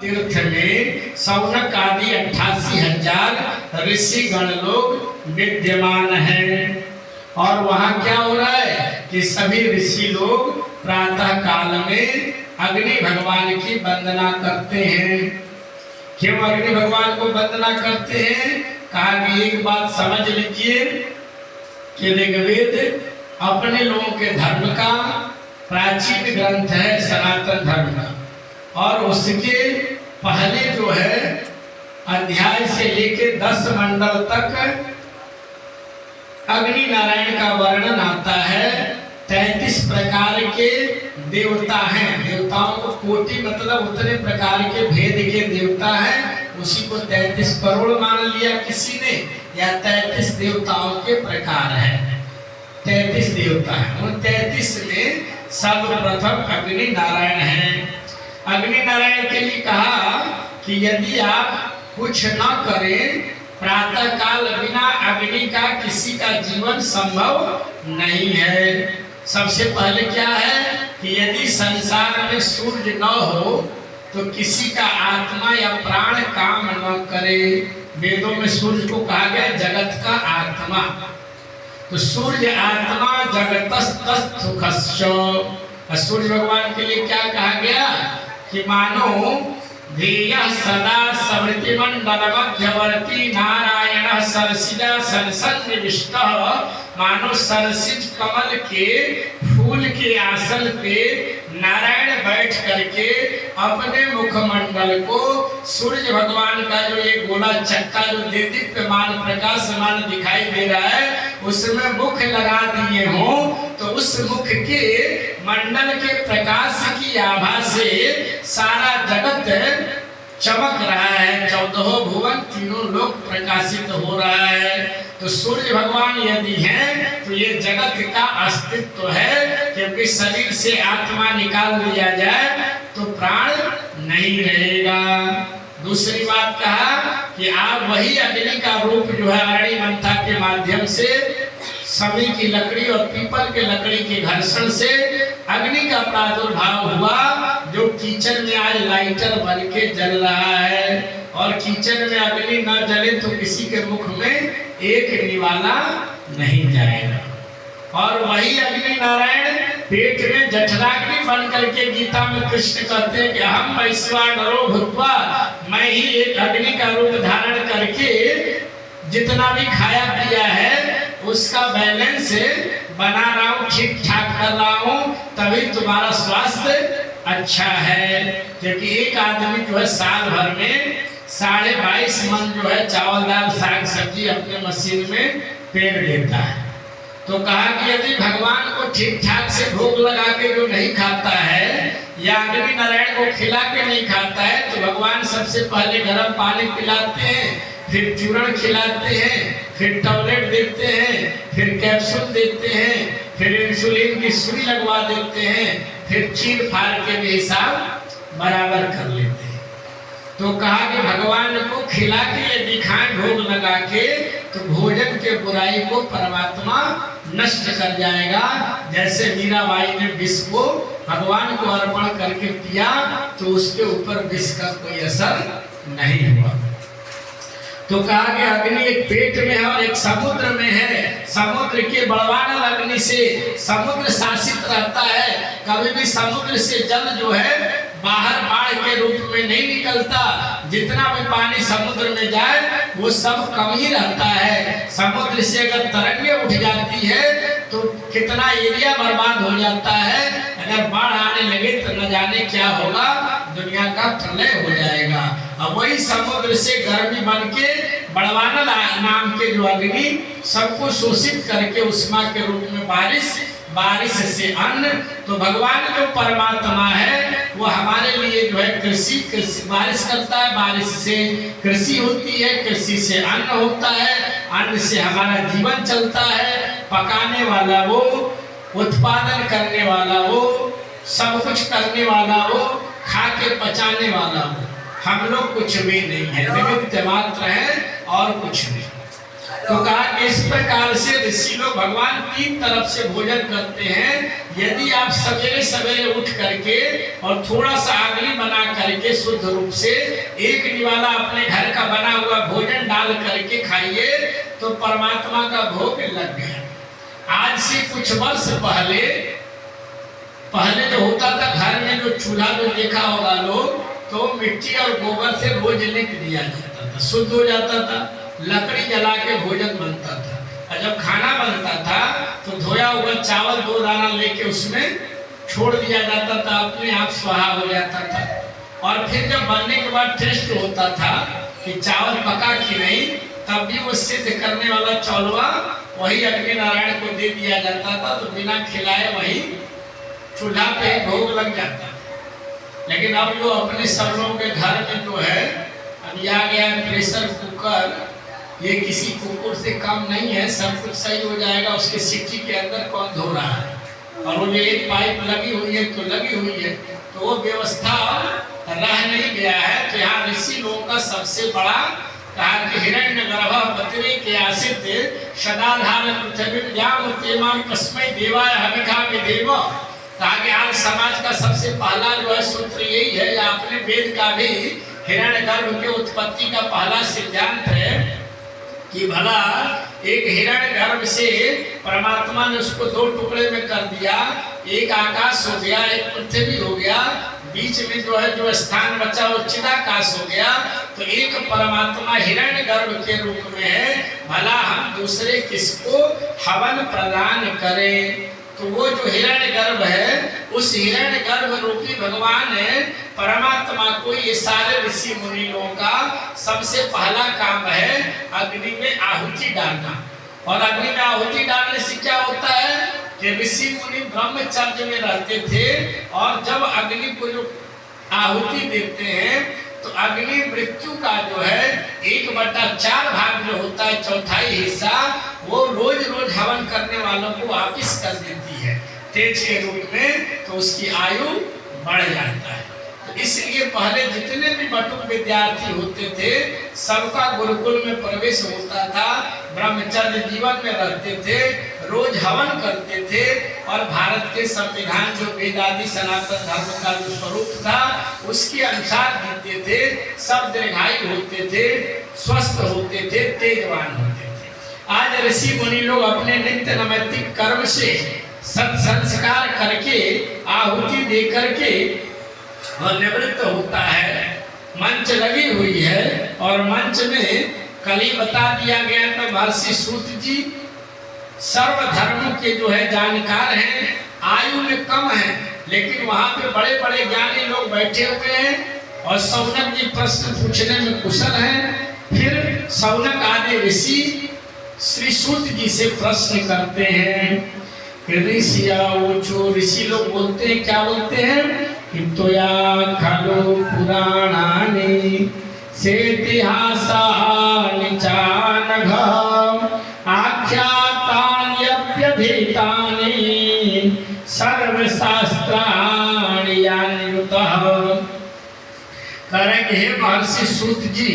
तीर्थ में सौनक आदि 88,000 ऋषिगण लोग विद्यमान हैं। और वहाँ क्या हो रहा है कि सभी ऋषि लोग प्रातः काल में अग्नि भगवान की वंदना करते हैं। क्यों अग्नि भगवान को वंदना करते हैं? कहा कि एक बात समझ लीजिए कि ऋग्वेद अपने लोगों के धर्म का प्राचीन ग्रंथ है, सनातन धर्म का, और उसके पहले जो है अध्याय से लेके 10 मंडल तक अग्नि नारायण का वर्णन आता है। 33 प्रकार के देवता हैं। देवताओं को कोटि मतलब उतने प्रकार के भेद के देवता हैं, उसी को 33 करोड़ मान लिया किसी ने, या 33 देवताओं के प्रकार है। 33 देवता हैं, उन 33 में सर्वप्रथम अग्नि नारायण हैं। अग्नि नारायण के लिए कहा कि यदि आप कुछ न करें, प्रातः काल बिना अग्नि का किसी का जीवन संभव नहीं है। सबसे पहले क्या है कि यदि संसार में सूर्य न हो तो किसी का आत्मा या प्राण काम न करे। वेदों में सूर्य को कहा गया जगत का आत्मा। तो सूर्य आत्मा जगतस्तस्थुखश्च। सूर्य भगवान के लिए क्या कहा गया कि मानो ध्येयः सदा समृति मंडल मध्यवर्ती नारायण सरसिजा संसन्निविष्टः। मानो सरसिज कमल के फूल के आसन पे नारायण बैठ करके अपने मुखमंडल को सूर्य भगवान का जो ये गोला चक्का जो दीप्यमान प्रकाशमान दिखाई दे रहा है उसमें मुख लगा दिए हो, तो उस मुख के मंडल के प्रकाश की आभा से सारा जगत चमक रहा है। 14 भुवन तीनों लोक प्रकाशित हो रहा है। तो सूर्य भगवान यदि हैं तो ये जगत का अस्तित्व है, क्योंकि शरीर से आत्मा निकाल दिया जाए तो प्राण नहीं रहेगा। दूसरी बात कहा कि आप वही अग्नि का रूप जो है अरणि मंथा के माध्यम से समी की लकड़ी और पीपल के लकड़ी के घर्षण से अग्नि का प्रादुर्भाव हुआ, जो कीचड़ में आज लाइटर बन के जल रहा है। और कीचड़ में अग्नि न जले तो किसी के मुख में एक निवाला नहीं जाएगा। और वही अग्नि नारायण पेट में जठराग्नि बन करके गीता में कृष्ण कहते हैं कि हम वैश्वानरो भूत्वा, मैं ही एक अग्नि का रूप धारण करके जितना भी खाया पिया है उसका बैलेंस बना रहा हूँ, ठीक ठाक कर रहा हूँ, तभी तुम्हारा स्वास्थ्य अच्छा है। क्योंकि एक आदमी जो है साल भर में 22.5 मन जो है चावल दाल साग सब्जी अपने मशीन में पेड़ लेता है। तो कहा कि यदि भगवान को ठीक ठाक से भोग लगा के जो नहीं खाता है या अग्नि नारायण को खिला के नहीं खाता है, तो भगवान सबसे पहले गर्म पानी पिलाते हैं, फिर चूर्ण खिलाते हैं, फिर टैबलेट देते हैं, फिर कैप्सूल देते हैं, फिर इंसुलिन की सुई लगवा देते हैं, फिर चीर फाड़ के भी हिसाब बराबर कर लेते हैं। तो कहा कि भगवान को खिला के यदि खाएं भोग लगा के तो भोजन के बुराई को परमात्मा नष्ट कर जाएगा। जैसे मीराबाई ने विष को भगवान को अर्पण करके पिया तो उसके ऊपर विष का कोई असर नहीं हुआ। तो कहा कि अग्नि एक पेट में है और एक समुद्र में है। समुद्र के बलवानल अग्नि से समुद्र शासित रहता है। कभी भी समुद्र से जल जो है बाहर बाढ़ के रूप में नहीं निकलता। जितना भी पानी समुद्र में जाए वो सब कम ही रहता है। समुद्र से अगर तरंगे उठ जाती है तो कितना एरिया बर्बाद हो जाता है। अगर बाढ़ आने लगे तो न जाने क्या होगा, दुनिया का प्रलय हो जाएगा। अब वही समुद्र से गर्मी बन के बड़वानल नाम के जो अग्नि सबको शोषित करके उष्मा के रूप में बारिश से अन्न। तो भगवान जो परमात्मा है वो हमारे लिए जो है कृषि बारिश करता है, बारिश से कृषि होती है, कृषि से अन्न होता है, अन्न से हमारा जीवन चलता है। पकाने वाला वो, उत्पादन करने वाला वो, सब कुछ करने वाला वो, खा के पचाने वाला वो। हम लोग कुछ भी नहीं है, निमित्त मात्र है और कुछ नहीं। तो कहा कि इस प्रकार से ऋषि लोग भगवान तीन तरफ से भोजन करते हैं। यदि आप सवेरे सवेरे उठ करके और थोड़ा सा अग्नि बना करके शुद्ध रूप से एक निवाला अपने घर का बना हुआ भोजन डाल करके खाइए तो परमात्मा का भोग लग गया। आज से कुछ वर्ष पहले जो होता था घर में जो चूल्हा जो देखा होगा लोग, तो मिट्टी और गोबर से रोज लिप दिया जाता था, शुद्ध हो जाता था। लकड़ी जला के भोजन बनता था और जब खाना बनता था तो धोया हुआ चावल 2 दाना लेके उसमें छोड़ दिया जाता था, अपने आप स्वाहा हो जाता था। और फिर जब बनने के बाद टेस्ट होता था कि चावल पका कि नहीं, तब भी वो सिद्ध करने वाला चौलवा वही अग्नि नारायण को दे दिया जाता था, तो बिना खिलाए वही चूल्हा पे भोग लग जाता था। लेकिन अब जो अपने सब लोगों के घर में जो है अब आ गया प्रेशर कुकर, ये किसी कुकुर से कम नहीं है, सब कुछ सही हो जाएगा। उसके सिटी के अंदर कौन धो रहा है, और वो एक पाइप लगी हुई है तो लगी हुई है, तो वो व्यवस्था रह नहीं गया है। तो यहाँ ऋषि लोगों का सबसे बड़ा कहा कि हिरण्यगर्भ पत्नी के आसित सदाधार पृथ्वी जाम तेमाम कस्मै देवाय हविखा विदेव। कहा कि आज समाज का सबसे पहला जो है सूत्र यही है, या अपने वेद का भी हिरण्यगर्भ के उत्पत्ति का पहला सिद्धांत है कि भला एक हिरण्यगर्भ से परमात्मा ने उसको 2 टुकड़े में कर दिया, एक आकाश हो गया, एक पृथ्वी हो गया, बीच में जो है जो स्थान बचा वो चिदाकाश हो गया। तो एक परमात्मा हिरण्यगर्भ के रूप में है, भला हम दूसरे किसको हवन प्रदान करें। तो वो जो हिरण्यगर्भ है, उस हिरण्यगर्भ रूपी भगवान है परमात्मा को ये सारे ऋषि मुनि लोगों का सबसे पहला काम है अग्नि में आहुति डालना। और अग्नि में आहुति डालने से क्या होता है कि ऋषि मुनि ब्रह्मचर्य में रहते थे, और जब अग्नि को जो आहुति देते हैं तो अग्नि मृत्यु का जो है 1/4 भाग जो होता है, चौथाई हिस्सा, वो रोज रोज हवन करने वालों को वापिस कर देती है तेज के रूप में, तो उसकी आयु बढ़ जाता है। तो इसलिए पहले जितने भी बटुक विद्यार्थी होते थे सबका गुरुकुल में प्रवेश होता था, ब्रह्मचर्य जीवन में रहते थे, रोज हवन करते थे, और भारत के संविधान जो वेदादि सनातन धर्म का जो स्वरूप था उसके अनुसार जीते थे। सब दीर्घायु होते थे, स्वस्थ होते थे, तेजवान होते थे। आज ऋषि मुनि लोग अपने नित्य नैमित्तिक कर्म से सत्संस्कार करके आहुति दे करके और निवृत्त होता है। मंच लगी हुई है, और मंच में कल ही बता दिया गया था महर्षि सूत जी सर्वधर्मों के जो है जानकार हैं, आयु में कम है, लेकिन वहाँ पे बड़े बड़े ज्ञानी लोग बैठे हुए हैं, और सौनक जी प्रश्न पूछने में कुशल हैं। फिर सौनक आदि ऋषि श्री सूत जी से प्रश्न करते हैं। ऋषि लोग बोलते हैं, क्या बोलते हैं कि तोया खलु पुराणानि सेतिहासानि चानघ आख्यातान्यप्यधीतानि सर्वशास्त्राणि यान्युतः। करेंगे हे महर्षि सूत जी,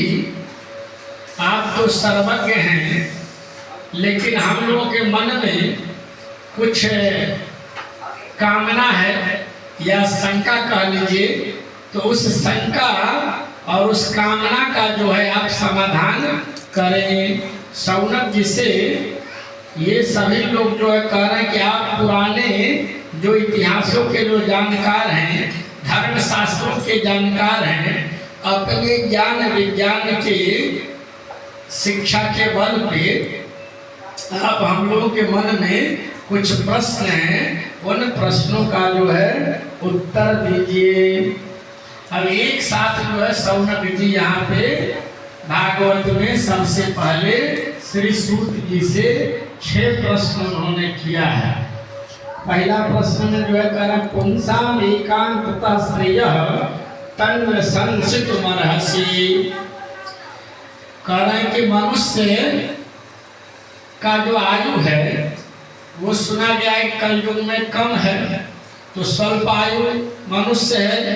आप तो सर्वज्ञ हैं, लेकिन हम लोगों के मन में कुछ कामना है या शंका कह लीजिए, तो उस शंका और उस कामना का जो है आप समाधान करें। सौनक जी से ये सभी लोग जो है कह रहे हैं कि आप पुराने जो इतिहासों के जो जानकार हैं, धर्म शास्त्रों के जानकार हैं, अपने ज्ञान विज्ञान के शिक्षा के बल पे आप हम लोगों के मन में कुछ प्रश्न हैं, उन प्रश्नों का जो है उत्तर दीजिए। अब एक साथ जो है सौनक जी यहाँ पे भागवत में सबसे पहले श्री सूत जी से 6 प्रश्न उन्होंने किया है। पहला प्रश्न में जो है कह रहा पुंसाम एकांतता श्रेय तन्व संसित मरहसी। कह रहे हैं कि मनुष्य का जो आयु है वो सुना गया है कलयुग में कम है, तो स्वल्प आयु मनुष्य है,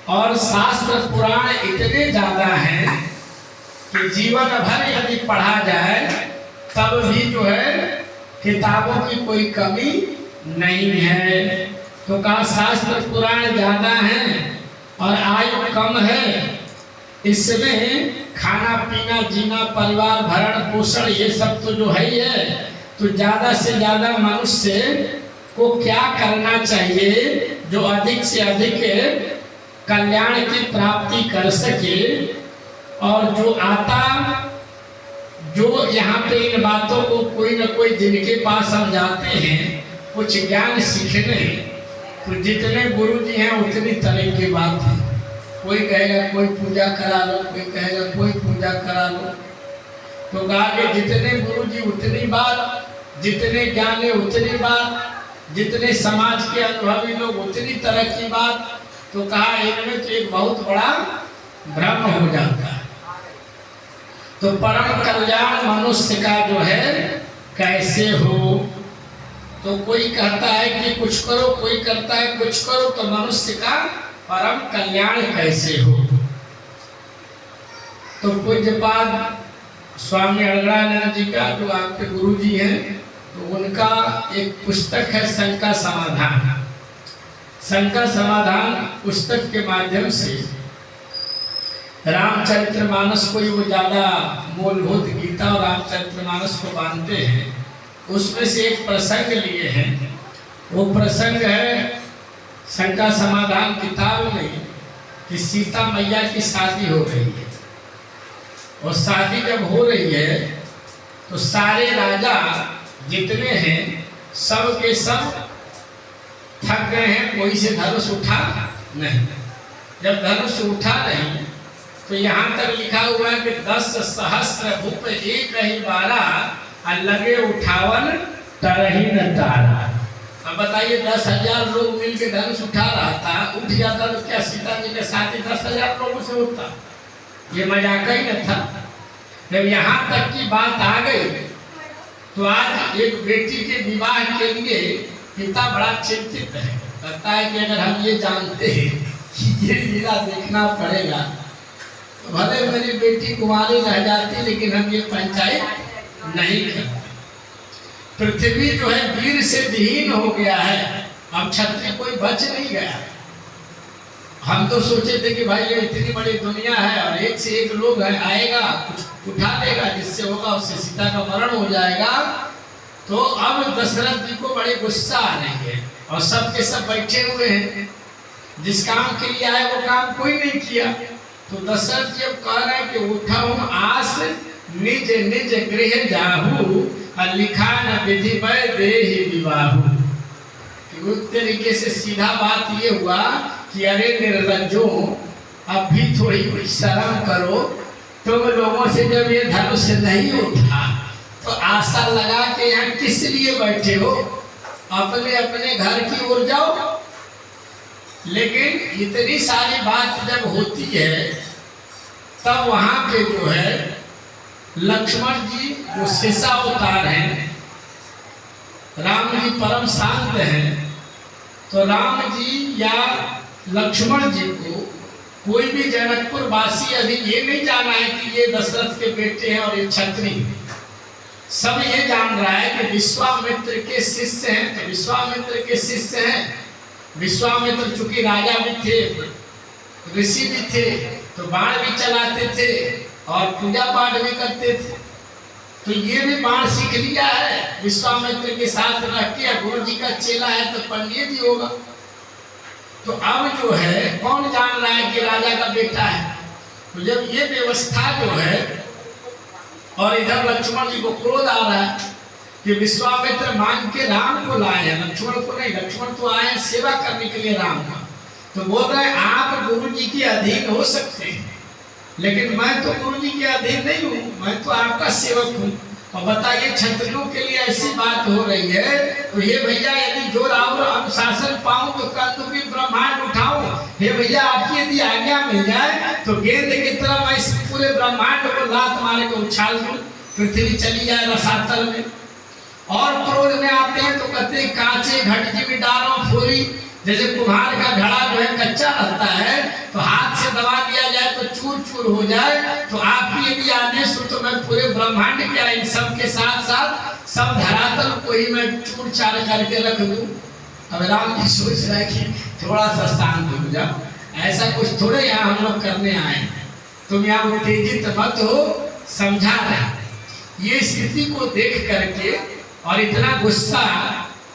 और शास्त्र पुराण इतने ज्यादा हैं कि जीवन भर यदि पढ़ा जाए तब भी जो है किताबों की कोई कमी नहीं है। तो कहा शास्त्र पुराण ज्यादा हैं और आयु कम है, इसमें खाना पीना जीना परिवार भरण पोषण ये सब तो जो है ही है। तो ज्यादा से ज्यादा मनुष्य को क्या करना चाहिए जो अधिक से अधिक कल्याण की प्राप्ति कर सके, और जो आता जो यहाँ पे इन बातों को कोई न कोई जिनके पास हम जाते हैं कुछ ज्ञान सीखने, तो जितने गुरु जी हैं उतनी तरह की बात है। कोई कहेगा कोई पूजा करा लो, कोई कहेगा कोई पूजा करा लो। तो कहा कि जितने गुरु जी उतनी बात, जितने ज्ञानी उतनी बात, जितने समाज के अनुभवी लोग उतनी तरह की बात। तो कहा इनमें तो एक बहुत बड़ा भ्रम हो जाता है। तो परम कल्याण मनुष्य का जो है कैसे हो, तो कोई कहता है कि कुछ करो, कोई करता है कुछ करो, तो मनुष्य का परम कल्याण कैसे हो। तो पूज्यपाद स्वामी अड़गड़ानंद जी का जो आपके गुरु जी हैं, तो उनका एक पुस्तक है शंका समाधान। शंका समाधान पुस्तक के माध्यम से रामचरितमानस को ही वो ज्यादा मूलभूत गीता और रामचरितमानस को मानते हैं। उसमें से एक प्रसंग लिए हैं, वो प्रसंग है शंका समाधान किताब में कि सीता मैया की शादी हो रही है। और शादी जब हो रही है तो सारे राजा जितने हैं सब के सब थक गए हैं, कोई से धनुष उठा नहीं। जब धनुष उठा नहीं तो यहाँ तक लिखा हुआ है कि 10 सहस्र भूप एक ही बारा लगे उठावन तरही न तारा। अब बताइए 10,000 लोग मिलकर धनुष उठा रहा था, उठ जाता तो क्या सीता जी के साथ ही 10,000 लोगों से उठता? ये मजाक ही न था। जब यहाँ तक की बात आ गई तो आज एक बेटी के विवाह के लिए पिता बड़ा चिंतित है। कहता है कि अगर हम ये जानते हैं कि ये लीला देखना पड़ेगा तो भले मेरी बेटी कुंवारी रह जाती, लेकिन हम ये पंचायत नहीं करते। पृथ्वी जो है वीर से विहीन हो गया है, अब क्षत्रिय कोई बच नहीं गया। हम तो सोचे थे कि भाई ये इतनी बड़ी दुनिया है और एक से एक लोग है आएगा कुछ उठा देगा, जिससे होगा उससे सीता का मरण हो जाएगा। तो अब दशरथ जी को बड़े गुस्सा आ रही है और सब के सब बैठे हुए हैं, जिस काम के लिए आए वो काम कोई नहीं किया। तो दशरथ जी अब कह रहे हैं कि उठाऊं आस निज निज गृह जाहू लिखा न विधि वै देहि विवाहु। उस तरीके से सीधा बात ये हुआ कि अरे निर्लज्जो, अब भी थोड़ी शर्म करो, तुम लोगों से जब ये धनुष नहीं उठा तो आशा लगा के यहाँ किस लिए बैठे हो? अपने अपने घर की ओर जाओ। लेकिन इतनी सारी बात जब होती है तब वहां पे जो है लक्ष्मण जी जो शेषावतार हैं, राम जी परम शांत हैं, तो राम जी या लक्ष्मण जी को कोई भी जनकपुर वासी अभी ये नहीं जाना है कि ये दशरथ के बेटे हैं और ये क्षत्रिय। सब ये जान रहा है कि विश्वामित्र के शिष्य हैं, तो विश्वामित्र के शिष्य हैं। विश्वामित्र चूंकि राजा भी थे, ऋषि भी थे, तो बाण भी चलाते थे और पूजा पाठ भी करते थे। तो ये भी बाण सीख लिया है विश्वामित्र के साथ रह के। गुरु जी का चेला है तो पंडित जी होगा। तो अब जो है कौन जान रहा है कि राजा का बेटा है? तो जब ये व्यवस्था जो है, और इधर लक्ष्मण जी को क्रोध आ रहा है कि विश्वामित्र मांग के राम को लाए हैं, लक्ष्मण को नहीं। लक्ष्मण तो आए हैं सेवा करने के लिए राम का। तो बोल रहे हैं आप गुरु जी के अधीन हो सकते हैं, लेकिन मैं तो गुरु जी के अधीन नहीं हूँ, मैं तो आपका सेवक हूँ। और बताइए क्षत्रियों के लिए ऐसी बात हो रही है, तो हे भैया यदि जोर और अनुशासन पाऊं तो कर दूं कि ब्रह्मांड उठाऊं। हे भैया आपकी यदि आज्ञा मिल जाए तो गेंद की तरह मैं इस पूरे ब्रह्मांड को लात मारे को उछाल दूं, पृथ्वी चली जाए रसातल में। और क्रोध में आते हैं तो कहते हैं कांचे घटकी में डालो फोरी। जैसे कुम्हार का घड़ा जो है कच्चा रहता है तो हाथ से दबा दिया जाए तो चूर चूर हो जाए, तो आपकी की यदि आदेश हो तो मैं पूरे ब्रह्मांड क्या इन सब के साथ साथ सब धरातल को ही मैं चूर चार करके रख दूं। अब राम जी सोच रहे कि थोड़ा सा शांत हो जाओ, ऐसा कुछ थोड़े यहाँ हम लोग करने आए हैं, तुम यहाँ उत्तेजित मत हो, समझा रहे। ये स्थिति को देख करके और इतना गुस्सा,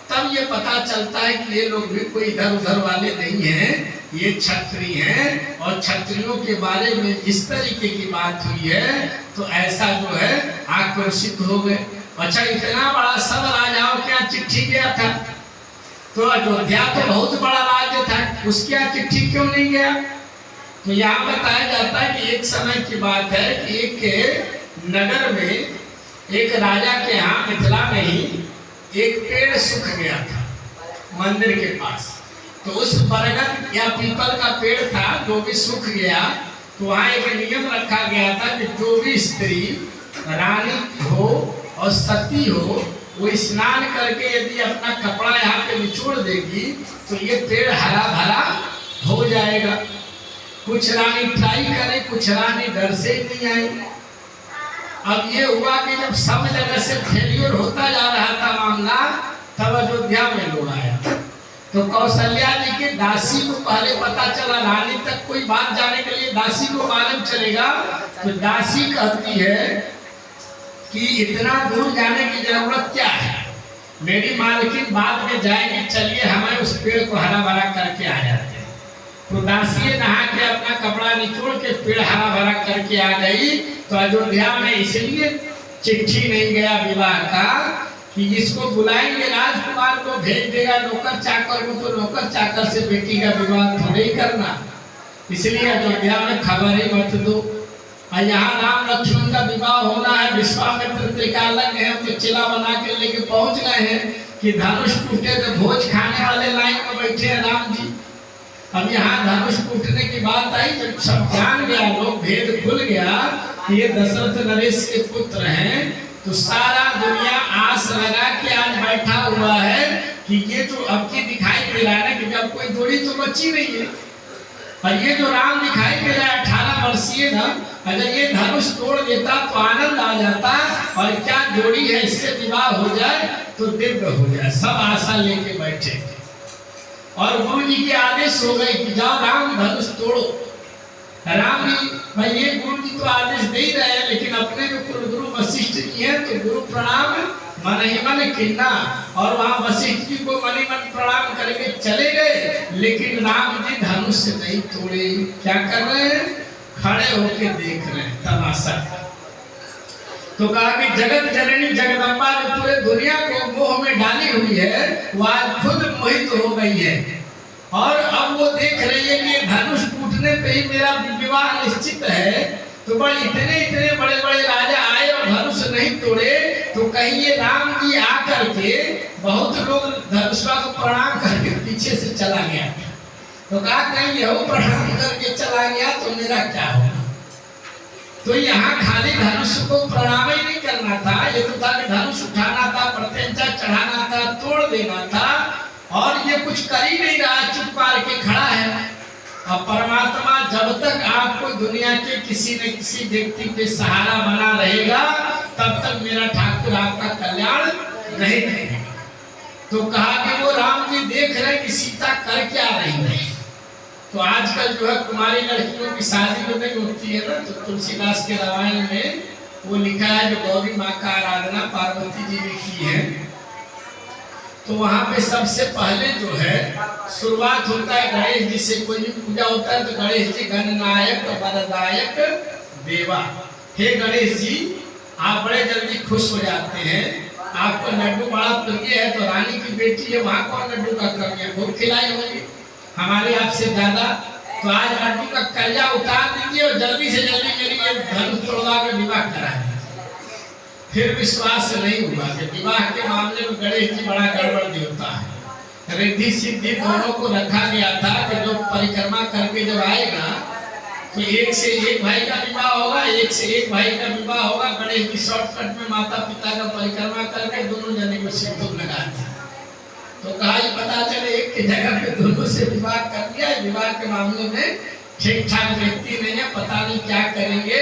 तब ये पता चलता है कि ये लोग भी कोई इधर उधर वाले नहीं हैं, ये क्षत्रिय हैं और क्षत्रियों के बारे में इस तरीके की बात हुई है तो ऐसा जो है आक्रोशित हो गए। अच्छा, इतना बड़ा सब राजाओं के यहाँ चिट्ठी गया था, तो अयोध्या तो बहुत बड़ा राज्य था, उसके यहाँ चिट्ठी क्यों नहीं गया? तो यहाँ बताया जाता है कि एक समय की बात है कि एक नगर में एक राजा के यहाँ मिथिला में ही एक पेड़ सूख गया था मंदिर के पास। तो उस बरगद या पीपल का पेड़ था जो भी सूख गया, तो वहाँ एक नियम रखा गया था कि जो भी स्त्री रानी हो और सती हो वो स्नान करके यदि अपना कपड़ा यहाँ पे निचोड़ देगी तो ये पेड़ हरा भरा हो जाएगा। कुछ रानी ट्राई करे, कुछ रानी डर से ही नहीं आई। अब ये हुआ कि जब सब जगह से फेलियर होता जा रहा था मामला, तब अयोध्या में लोग आया। तो कौशल्या जी के दासी को पहले पता चला, रानी तक कोई बात जाने के लिए दासी को मालूम चलेगा, तो दासी कहती है कि इतना दूर जाने की जरूरत क्या है, मेरी मालकिन बाद में जाएगी, चलिए हमें उस पेड़ को हरा भरा करके आ जाते हैं। तो दासी नहा के अपना कपड़ा निचोड़ के पेड़ हरा भरा करके आ गई। तो अयोध्या में इसलिए चिट्ठी नहीं गया विवाह का कि जिसको बुलाएंगे राजकुमार को भेज देगा नौकर चाकर को, तो नौकर चाकर से बेटी का विवाह थोड़े ही करना, इसलिए अयोध्या में खबर ही मत दो। और यहाँ राम लक्ष्मण का विवाह होना है, विश्वामित्र त्रिकालज्ञ है, तो चिला बना के लेके पहुंच गए हैं कि धनुष टूटे तो भोज खाने वाले लाइन में बैठे हैं राम जी। अब यहाँ धनुष टूटने की बात आई, जब सब जान गया, लोग भेद खुल गया कि ये दशरथ नरेश के पुत्र हैं, तो सारा दुनिया आस लगा के आज बैठा हुआ है कि ये जो अब की दिखाई दे रहा है ना कि जब कोई जोड़ी तो बची नहीं है, और ये जो राम दिखाई दे रहा है 18 वर्षीय ना, अगर ये धनुष तोड़ देता तो आनंद आ जाता, और क्या जोड़ी है इससे विवाह हो जाए तो दिव्य हो जाए। सब आशा लेके बैठे और गुरु जी के आदेश हो गए कि जाओ राम धनुष तोड़ो। राम जी भाई, ये गुरु जी तो आदेश दे ही रहे हैं, लेकिन अपने जो कुलगुरु वशिष्ठ जी हैं तो गुरु प्रणाम मन ही मन किन्ना, और वहाँ वशिष्ठ जी को मन ही मन प्रणाम करके चले गए। लेकिन राम जी धनुष से नहीं तोड़े, क्या कर रहे हैं, खड़े होके देख रहे हैं तमाशा। तो कहा कि जगत जननी जगदम्बा जो पूरे दुनिया को मोह में डाली हुई है, वो आज खुद मोहित हो गई है, और अब वो देख रही है कि धनुष टूटने पे ही मेरा विवाह निश्चित है। तो बड़े इतने बड़े बड़े राजा आए और धनुष नहीं तोड़े, तो कहीं ये राम जी आकर के बहुत लोग धनुषा को प्रणाम करके पीछे से चला गया। तो कहा कहीं यह प्रणाम करके चला गया तो मेरा क्या होगा। तो यहाँ खाली धनुष को प्रणाम ही नहीं करना था, ये तो था कि धनुष उठाना था, प्रत्यंचा चढ़ाना था, तोड़ देना था, और ये कुछ कर ही नहीं रहा, चुप मार के खड़ा है। और परमात्मा जब तक आपको दुनिया के किसी न किसी व्यक्ति पे सहारा बना रहेगा, तब तक मेरा ठाकुर आपका कल्याण नहीं करेगा। तो कहा कि वो राम जी देख रहे कि सीता कर क्या रही है। तो आजकल जो है कुमारी लड़कियों की शादी जो नहीं होती है ना, तो तुलसीदास के रामायण में वो लिखा है, जो गौरी माँ का आराधना पार्वती जी ने की है, तो वहाँ पे सबसे पहले जो है शुरुआत होता है गणेश जी से। कोई भी पूजा होता है तो गणेश जी गणनायक वरदायक देवा, हे गणेश जी आप बड़े जल्दी खुश हो जाते हैं, आपको लड्डू बड़ा प्रिय है, तो रानी की बेटी है, वहाँ कौन लड्डू का कर गया, खूब खिलाई होगी हमारे आपसे ज्यादा, तो आज लड्डू का कर्जा उतार दीजिए और जल्दी से जल्दी मेरी ये धनुष तोड़वा के विवाह करा दीजिए। फिर विश्वास नहीं हुआ कि विवाह के मामले में गणेश जी बड़ा गड़बड़ देवता है। रिद्धि सिद्धि दोनों को रखा गया था कि जो परिक्रमा करके जब आएगा तो एक से एक भाई का विवाह होगा, एक से एक भाई का विवाह होगा। गणेश जी शॉर्टकट में माता पिता का परिक्रमा करके दोनों जने को सिंदूर लगा दिया। तो कहा पता चले एक की जगह पे दोनों से विवाह कर दिया। विवाह के मामले में ठीक ठाक व्यक्ति नहीं है, पता नहीं क्या करेंगे।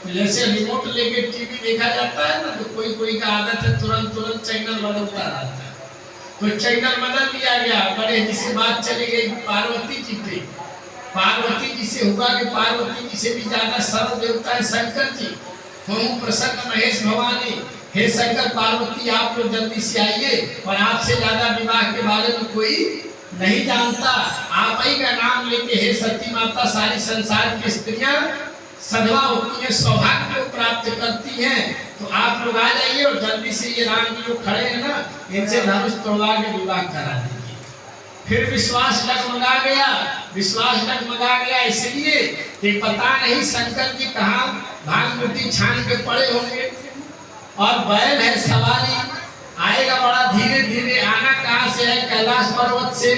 तो जैसे रिमोट लेके टीवी देखा जाता है ना, तो कोई कोई का आदत है तुरंत तुरंत चैनल बदलता रहता है। तो चैनल बदल दिया गया, गणेश जी से बात चली गई पार्वती जी पे। पार्वती जी से हुआ कि पार्वती जी से भी ज्यादा सर्व देवता है शंकर जी। हम प्रसन्न महेश भवानी, हे शंकर पार्वती आप लोग जल्दी से आइए, और आपसे ज्यादा विवाह के बारे में कोई नहीं जानता। आप ही का नाम लेके हे सती माता सारी संसार की स्त्रियां सधवा होती हैं, सौभाग्य को प्राप्त करती हैं। तो आप लोग आ जाइए और जल्दी से ये राम जी लोग खड़े हैं ना, इनसे धनुष तोड़वा के विवाह करा दीजिए। फिर विश्वास डगमगा गया, विश्वास डगमगा गया इसलिए कि पता नहीं शंकर जी कहाँ भाग मुट्ठी छान के पड़े होंगे, और बैल है सवारी आएगा बड़ा धीरे धीरे। आना कहाँ से है? कैलाश पर्वत से।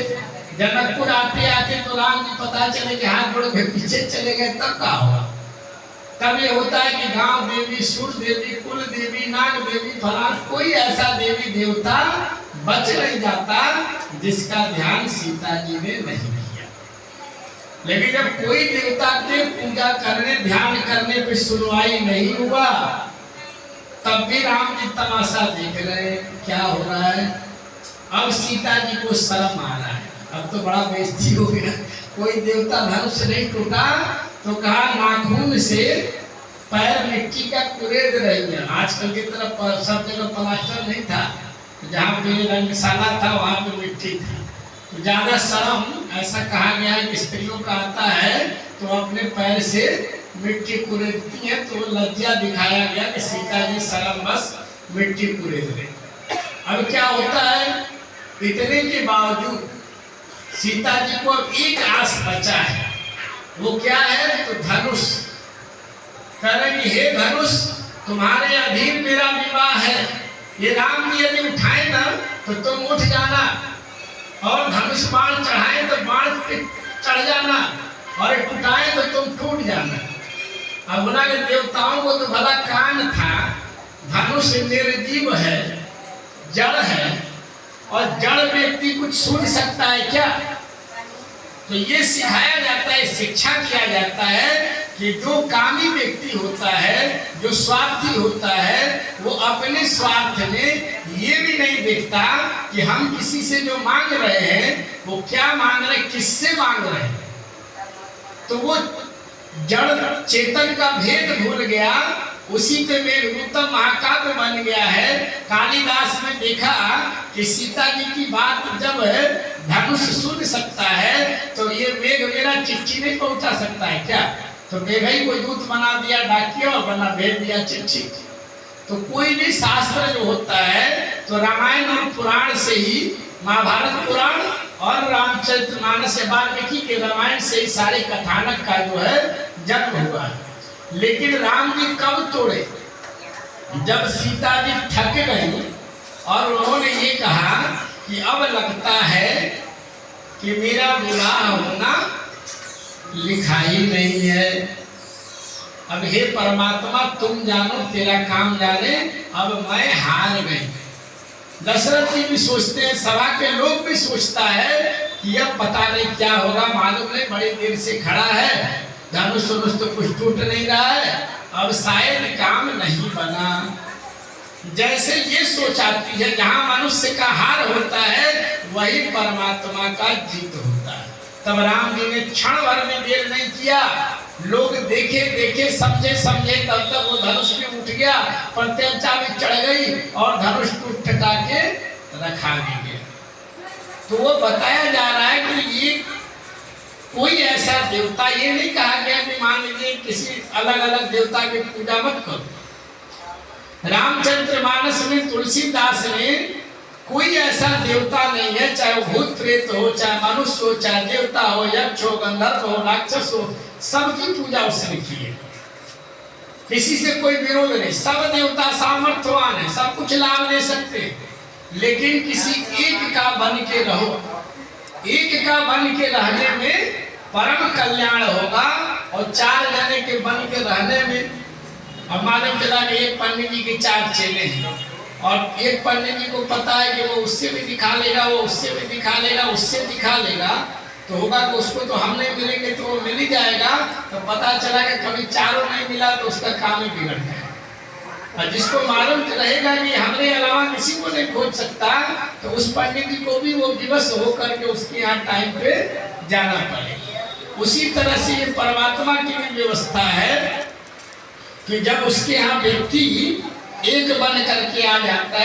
जनकपुर आते आते तो राम जी पता चले कि हाथ जोड़ के पीछे चले गए, तब क्या होगा? तब ये होता है कि गांव देवी, सुर देवी, कुल देवी, नाग देवी, फलान कोई ऐसा देवी देवता बच नहीं जाता जिसका ध्यान सीता जी ने नहीं किया। लेकिन जब कोई देवता के पूजा करने ध्यान करने पे सुनवाई नहीं हुआ, तब भी राम जी तमाशा देख रहे हैं क्या हो रहा है। अब सीता जी को शर्म आ रहा है, अब तो बड़ा बेइज्जती हो गया। कोई देवता धनुष नहीं टूटा तो कहा नाखून से पैर मिट्टी का कुरेद रही है। आजकल की तरफ सब जगह प्लास्टर नहीं था, जहाँ पे रंगशाला था वहाँ पे मिट्टी थी। तो ज्यादा शर्म, ऐसा कहा गया है कि स्त्रियों का आता है तो अपने पैर से मिट्टी कुरेदती है, तो लज्जा दिखाया गया कि सीता जी शर्म बस मिट्टी कुरेद रही। अब क्या होता है, इतने के बावजूद सीता जी को अब एक आस बचा है, वो क्या है? तो धनुष। कह रहे हे धनुष तुम्हारे अधीन मेरा विवाह है, ये राम जी यदि उठाए ना तो तुम उठ जाना, और धनुष बाण चढ़ाए तो बाण पे चढ़ जाना, और टूटाए तो तुम टूट जाना। अब बोला कि देवताओं को तो भला कान था, धनुष निर्जीव है, जड़ है, और जड़ व्यक्ति कुछ सुन सकता है क्या? तो ये सिखाया जाता है, शिक्षा किया जाता है कि जो कामी व्यक्ति होता है, जो स्वार्थी होता है, वो अपने स्वार्थ में ये भी नहीं देखता कि हम किसी से जो मांग रहे हैं वो क्या मांग रहे हैं, किससे मांग रहे हैं। तो वो जड़ चेतन का भेद भूल गया, उसी पे मेघदूतम महाकाव्य बन गया है। कालिदास ने देखा कि सीता जी की बात जब धनुष सुन सकता है तो ये मेघ मेरा चिट्ठी नहीं पहुंचा सकता है क्या? तो मेघ ही को दूत बना दिया, डाकिया, और बना भेज दिया चिट्ठी। तो कोई भी शास्त्र जो होता है तो रामायण और पुराण से ही, महाभारत पुराण और रामचरितमानस वाल्मीकि के रामायण से ही सारे कथानक का जो है जन्म हुआ है। लेकिन राम जी कब तोड़े? जब सीता जी थक गई और उन्होंने ये कहा कि अब लगता है कि मेरा विवाह होना लिखा ही नहीं है। अब हे परमात्मा तुम जानो, तेरा काम जाने, अब मैं हार गई। दशरथ जी भी सोचते हैं, सभा के लोग भी सोचता है कि अब पता नहीं क्या होगा, मालूम नहीं, बड़ी देर से खड़ा है, धनुष तो कुछ टूट नहीं रहा है, अब शायद काम नहीं बना। जैसे ये सोच आती है, जहाँ मनुष्य का हार होता है वही परमात्मा का जीत होता है। तब राम जी ने क्षण भर में देर नहीं किया, लोग देखे देखे समझे समझे, तब तक वो धनुष भी उठ गया, प्रत्यंचा भी चढ़ गई और धनुष टूट टटा के रखा भी गया। तो वो बताया जा रहा है कि ये कोई ऐसा देवता, ये नहीं कहा गया कि मान लीजिए किसी अलग अलग देवता की पूजा मत करो। रामचरितमानस में तुलसीदास ने कोई ऐसा देवता नहीं है, चाहे वो भूत प्रेत हो, चाहे मनुष्य हो, चाहे देवता हो, यक्ष हो, गंधर्व हो, राक्षस हो, सबकी पूजा उसने की है। किसी से कोई विरोध नहीं, सब देवता सामर्थ्यवान है, सब कुछ लाभ दे सकते हैं, लेकिन किसी एक का बन के रहो, एक का बन के रहने में परम कल्याण होगा। और चार जने के बन के रहने में, अब मालूम चला कि एक पंडित जी के चार चेले हैं, और एक पंडित जी को पता है कि वो उससे भी दिखा लेगा, वो उससे भी दिखा लेगा, उससे दिखा लेगा, तो होगा कि उसको तो हम नहीं मिलेंगे तो वो मिल ही जाएगा। तो पता चला कि कभी चारों नहीं मिला तो उसका काम ही बिगड़ जाएगा। और जिसको मालूम रहेगा कि हमरे अलावा किसी को नहीं खोज सकता, तो उस पंडित जी को भी वो विवश होकर के उसके यहाँ टाइम पे जाना पड़ेगा। उसी तरह से ये परमात्मा की भी व्यवस्था है कि जब उसके यहाँ व्यक्ति एक बन करके आ जाता है